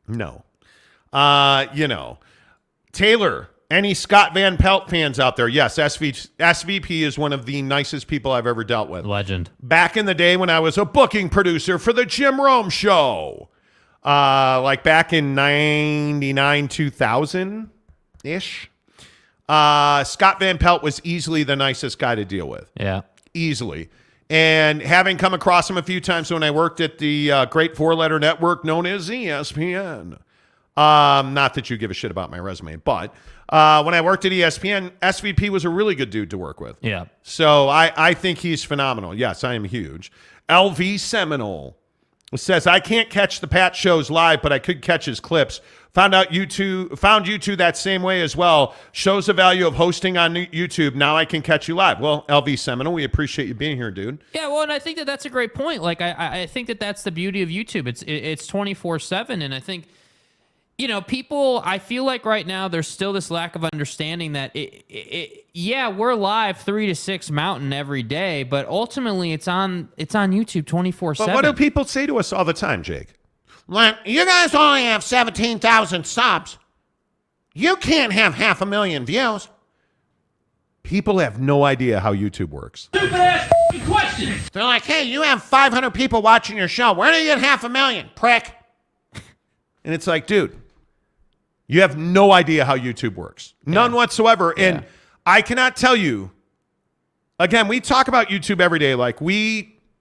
No. Taylor, any Scott Van Pelt fans out there? Yes, SVP is one of the nicest people I've ever dealt with. Legend. Back in the day when I was a booking producer for the Jim Rome Show, like back in 99, 2000-ish, Scott Van Pelt was easily the nicest guy to deal with. Yeah. Easily. And having come across him a few times when I worked at the great four-letter network known as ESPN. Not that you give a shit about my resume, but when I worked at ESPN, SVP was a really good dude to work with. Yeah. So I think he's phenomenal. Yes, I am huge. LV Seminole says, I can't catch the Pat shows live, but I could catch his clips. Found you two that same way as well. Shows the value of hosting on YouTube. Now I can catch you live. Well, LV Seminole, we appreciate you being here, dude. Yeah, well, and I think that's a great point. Like, I think that's the beauty of YouTube. It's 24/7, and I think, people, I feel like right now there's still this lack of understanding that we're live 3 to 6 Mountain every day, but ultimately it's on YouTube 24/7. But what do people say to us all the time, Jake? Like, you guys only have 17,000 subs. You can't have 500,000 views. People have no idea how YouTube works. Stupid ass questions. They're like, hey, you have 500 people watching your show. Where do you get 500,000, prick? And it's like, dude, you have no idea how YouTube works. None whatsoever. Yeah. And I cannot tell you, again, we talk about YouTube every day. Like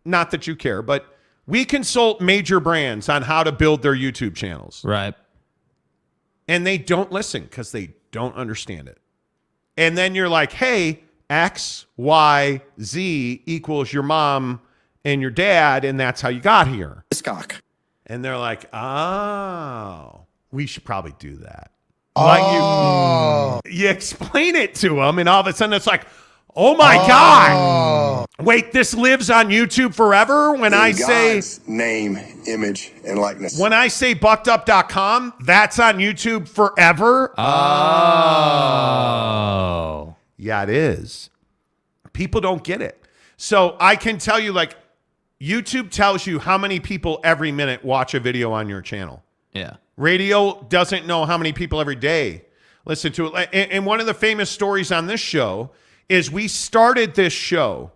not that you care, but we consult major brands on how to build their YouTube channels. Right. And they don't listen because they don't understand it. And then you're like, hey, X, Y, Z equals your mom and your dad, and that's how you got here. Cock. And they're like, oh, we should probably do that. Oh. Like you explain it to them, and all of a sudden it's like, oh my God. Wait, this lives on YouTube forever? When I say God's name, image, and likeness. When I say buckedup.com, that's on YouTube forever? Oh. Yeah, it is. People don't get it. So I can tell you, like, YouTube tells you how many people every minute watch a video on your channel. Yeah. Radio doesn't know how many people every day listen to it. And one of the famous stories on this show is we started this show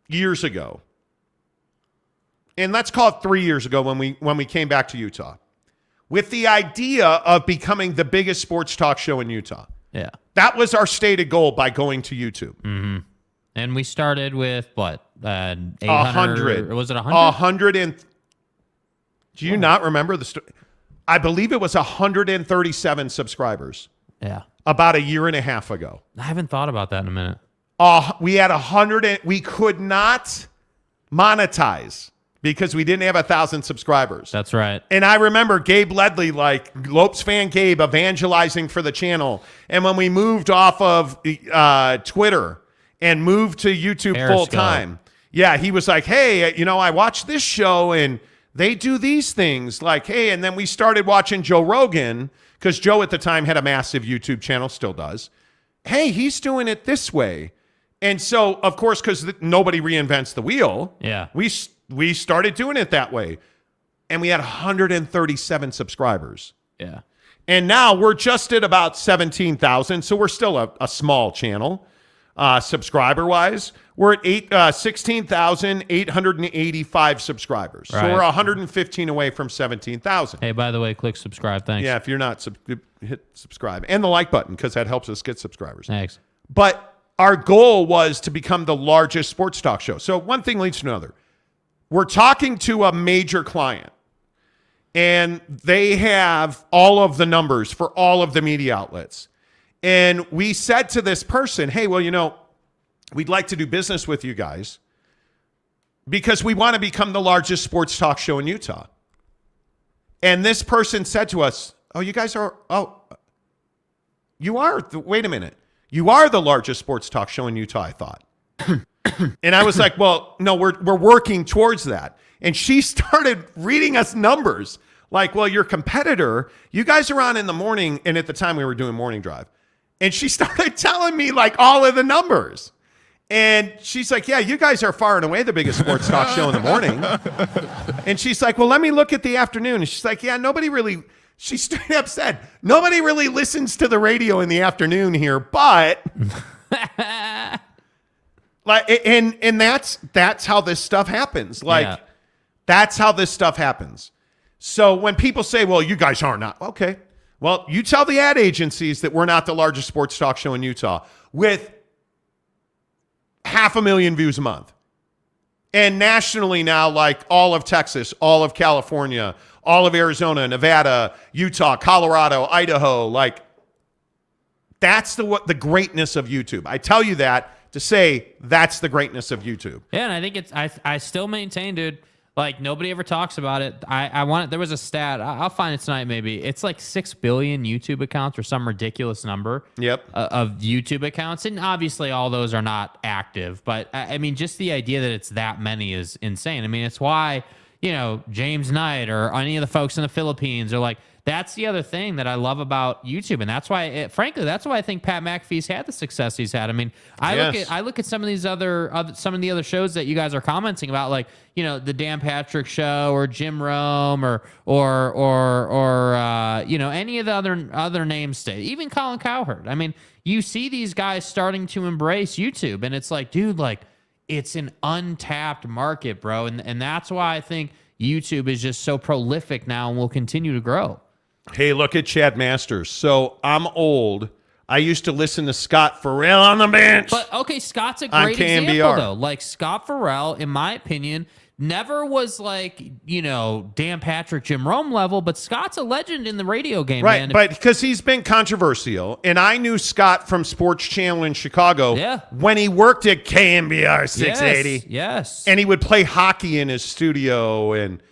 years ago. And let's call it 3 years ago when we came back to Utah, with the idea of becoming the biggest sports talk show in Utah. Yeah. That was our stated goal by going to YouTube. Mm-hmm. And we started with what? 800? 100. Was it 100? 100 and... Do you not remember the story? I believe it was 137 subscribers. Yeah. About a year and a half ago. I haven't thought about that in a minute. We had 100 and we could not monetize because we didn't have 1,000 subscribers. That's right. And I remember Gabe Ledley, like Lopes fan Gabe, evangelizing for the channel. And when we moved off of Twitter and moved to YouTube full time, yeah, he was like, hey, I watched this show and they do these things. Like, hey, and then we started watching Joe Rogan because Joe at the time had a massive YouTube channel, still does. Hey, he's doing it this way. And so, of course, because nobody reinvents the wheel, yeah, we started doing it that way. And we had 137 subscribers. Yeah. And now we're just at about 17,000. So we're still a small channel, subscriber-wise. We're at 16,885 subscribers. Right. So we're 115 away from 17,000. Hey, by the way, click subscribe. Thanks. Yeah, if you're not, hit subscribe. And the like button, because that helps us get subscribers. Thanks. But our goal was to become the largest sports talk show. So one thing leads to another. We're talking to a major client, and they have all of the numbers for all of the media outlets. And we said to this person, hey, well, we'd like to do business with you guys because we want to become the largest sports talk show in Utah. And this person said to us, you are, wait a minute. You are the largest sports talk show in Utah, I thought. And I was like, well, no, we're working towards that. And she started reading us numbers like, well, your competitor, you guys are on in the morning. And at the time we were doing morning drive. And she started telling me like all of the numbers. And she's like, yeah, you guys are far and away the biggest sports talk show in the morning. And she's like, well, let me look at the afternoon. And she's like, yeah, she straight up said, nobody really listens to the radio in the afternoon here, but like, and that's how this stuff happens. Like, that's how this stuff happens. So when people say, well, you guys are not, okay. Well, you tell the ad agencies that we're not the largest sports talk show in Utah with 500,000 views a month. And nationally now, like all of Texas, all of California, all of Arizona, Nevada, Utah, Colorado, Idaho, like that's the greatness of YouTube. I tell you that to say that's the greatness of YouTube. Yeah, and I think I still maintain, dude, like nobody ever talks about it. There was a stat, I'll find it tonight maybe. It's like 6 billion YouTube accounts or some ridiculous number. Yep. Of YouTube accounts. And obviously all those are not active, but I mean, just the idea that it's that many is insane. I mean, it's why, James Knight or any of the folks in the Philippines are like, that's the other thing that I love about YouTube. And that's why, frankly, that's why I think Pat McAfee's had the success he's had. I mean, I look at some of these some of the other shows that you guys are commenting about, like, the Dan Patrick Show or Jim Rome or any of the other names, even Colin Cowherd. I mean, you see these guys starting to embrace YouTube, and it's like, dude, like, it's an untapped market, bro. And that's why I think YouTube is just so prolific now and will continue to grow. Hey, look at Chad Masters. So I'm old. I used to listen to Scott Farrell on the bench. But, okay, Scott's a great example, though. Like, Scott Farrell, in my opinion, never was like, Dan Patrick, Jim Rome level, but Scott's a legend in the radio game, right, man. But because he's been controversial, and I knew Scott from Sports Channel in Chicago when he worked at KMBR 680. Yes. And he would play hockey in his studio, and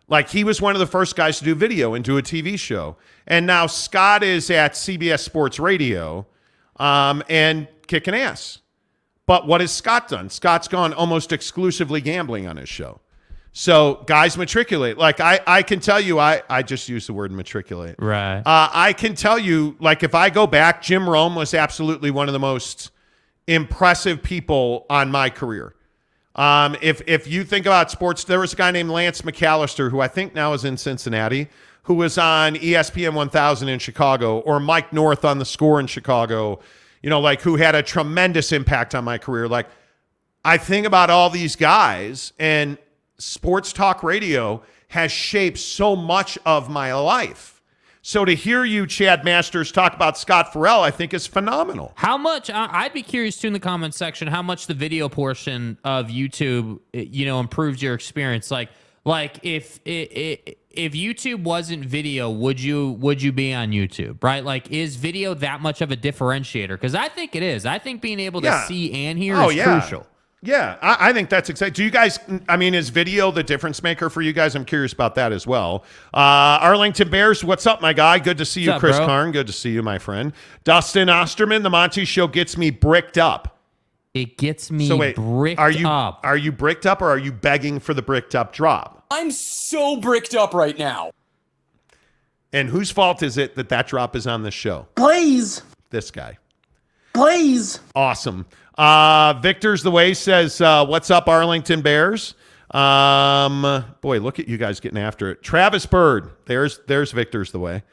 like he was one of the first guys to do video and do a TV show. And now Scott is at CBS Sports Radio and kicking ass. But what has Scott done? Scott's gone almost exclusively gambling on his show. So guys matriculate. Like I can tell you, I just used the word matriculate. Right. I can tell you, like if I go back, Jim Rome was absolutely one of the most impressive people on my career. If you think about sports, there was a guy named Lance McAllister, who I think now is in Cincinnati, who was on ESPN 1000 in Chicago, or Mike North on The Score in Chicago. like who had a tremendous impact on my career. Like, I think about all these guys, and sports talk radio has shaped so much of my life. So to hear you, Chad Masters, talk about Scott Farrell, I think is phenomenal. How much, I'd be curious too in the comment section, how much the video portion of YouTube, improved your experience. Like if YouTube wasn't video, would you be on YouTube, right? Like, is video that much of a differentiator? Because I think it is. I think being able to see and hear is crucial. Yeah, I think that's exciting. Do you guys, is video the difference maker for you guys? I'm curious about that as well. Arlington Bears, what's up, my guy? Good to see you, up, Chris bro? Karn. Good to see you, my friend. Dustin Osterman, the Monty Show gets me bricked up. It gets me bricked up. Are you bricked up, or are you begging for the bricked up drop? I'm so bricked up right now. And whose fault is it that drop is on this show? Please. This guy. Please. Awesome. Victor's the way says, what's up, Arlington Bears? Boy, look at you guys getting after it. Travis Bird. There's Victor's the way.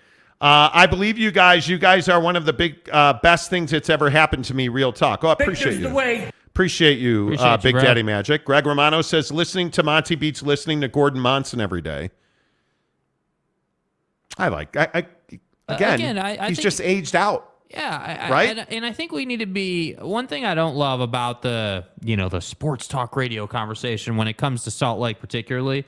I believe you guys are one of the big, best things that's ever happened to me. Real talk. Oh, I appreciate Victor's you. the way. Appreciate you, Big bro. Daddy Magic. Greg Romano says, listening to Monty beats listening to Gordon Monson every day. I he's think, just aged out. Yeah, right? And I think we need to be, one thing I don't love about the sports talk radio conversation when it comes to Salt Lake particularly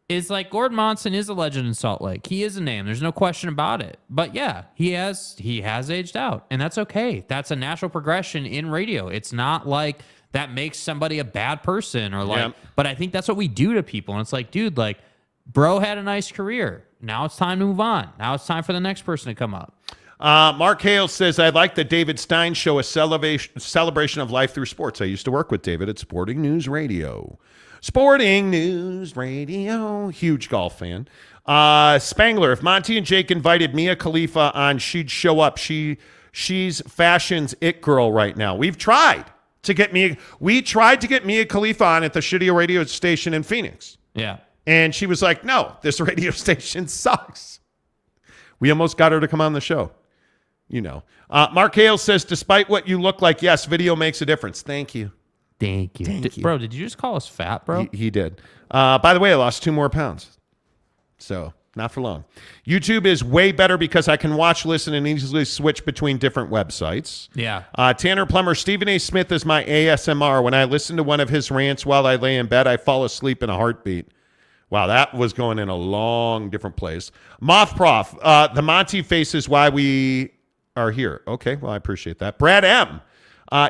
is like Gordon Monson is a legend in Salt Lake. He is a name. There's no question about it. But yeah, he has aged out, and that's okay. That's a natural progression in radio. It's not like that makes somebody a bad person or like, but I think that's what we do to people. And it's like, dude, like, bro had a nice career. Now it's time to move on. Now it's time for the next person to come up. Mark Hale says, I like the David Stein show, a celebration of life through sports. I used to work with David at Sporting News Radio. Sporting News Radio. Huge golf fan. Spangler, if Monty and Jake invited Mia Khalifa on, she'd show up. She's fashion's it girl right now. We tried to get Mia Khalifa on at the shitty radio station in Phoenix. Yeah. And she was like, no, this radio station sucks. We almost got her to come on the show. Mark Hale says, despite what you look like, yes, video makes a difference. Thank you. Thank you. Bro, did you just call us fat, bro? He did. By the way, I lost 2 more pounds. So, not for long. YouTube is way better because I can watch, listen, and easily switch between different websites. Yeah. Tanner Plummer, Stephen A. Smith is my ASMR. When I listen to one of his rants while I lay in bed, I fall asleep in a heartbeat. Wow, that was going in a long different place. Moth Prof, the Monty face is why we are here. Okay, well, I appreciate that. Brad M.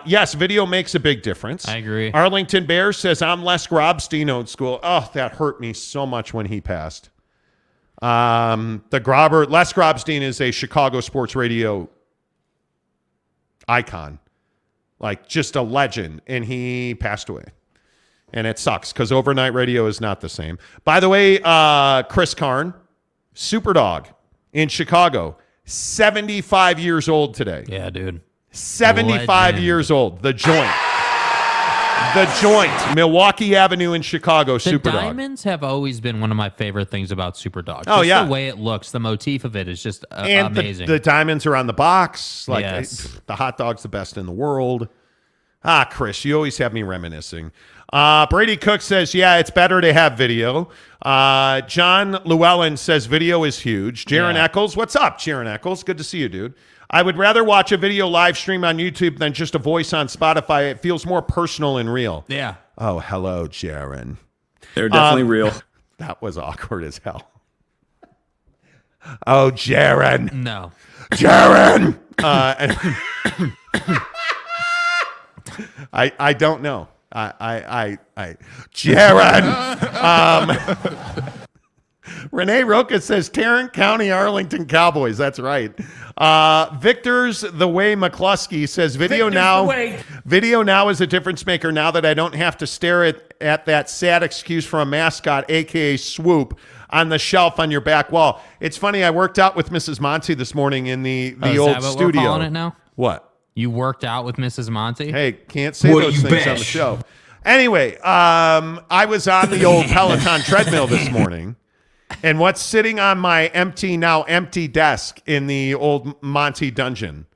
Yes, video makes a big difference. I agree. Arlington Bears says, I'm Les Grobstein old school. Oh, that hurt me so much when he passed. Les Grobstein is a Chicago sports radio icon. Like, just a legend, and he passed away. And it sucks because overnight radio is not the same. By the way, Chris Karn, Superdog in Chicago, 75 years old today. Yeah, dude. 75 Legend. years old. The Joint. The Joint. Milwaukee Avenue in Chicago, The Superdog. diamonds have always been one of my favorite things about Superdog. Oh, Just yeah. the way it looks, the motif of it is just And amazing. the diamonds are on the box. Like, Yes. the hot dog's the best in the world. Chris, you always have me reminiscing. Brady Cook says, yeah, it's better to have video. John Llewellyn says video is huge. Jaron Eccles, what's up, Jaron Eccles? Good to see you, dude. I would rather watch a video live stream on YouTube than just a voice on Spotify. It feels more personal and real. Yeah. Oh, hello, Jaron. They're definitely real. That was awkward as hell. Oh, Jaron. No. Jaron. I don't know. Jaron. Renee Roca says Tarrant County, Arlington Cowboys. That's right. Victor's the way McCluskey says video Victor's now. the way. Video now is a difference maker now that I don't have to stare at that sad excuse for a mascot, aka Swoop, on the shelf on your back wall. It's funny. I worked out with Mrs. Monty this morning in the Is old that what studio. we're calling it now? What? You worked out with Mrs. Monty? Hey, can't say those things on the show. Anyway, I was on the old Peloton treadmill this morning, and what's sitting on my empty desk in the old Monty dungeon?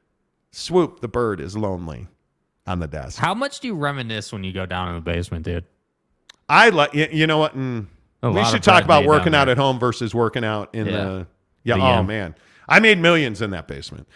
Swoop, the bird, is lonely on the desk. How much do you reminisce when you go down in the basement, dude? I like, you know what? We should talk about working out at home versus working out in the. Yeah. The Oh inn. man, I made millions in that basement.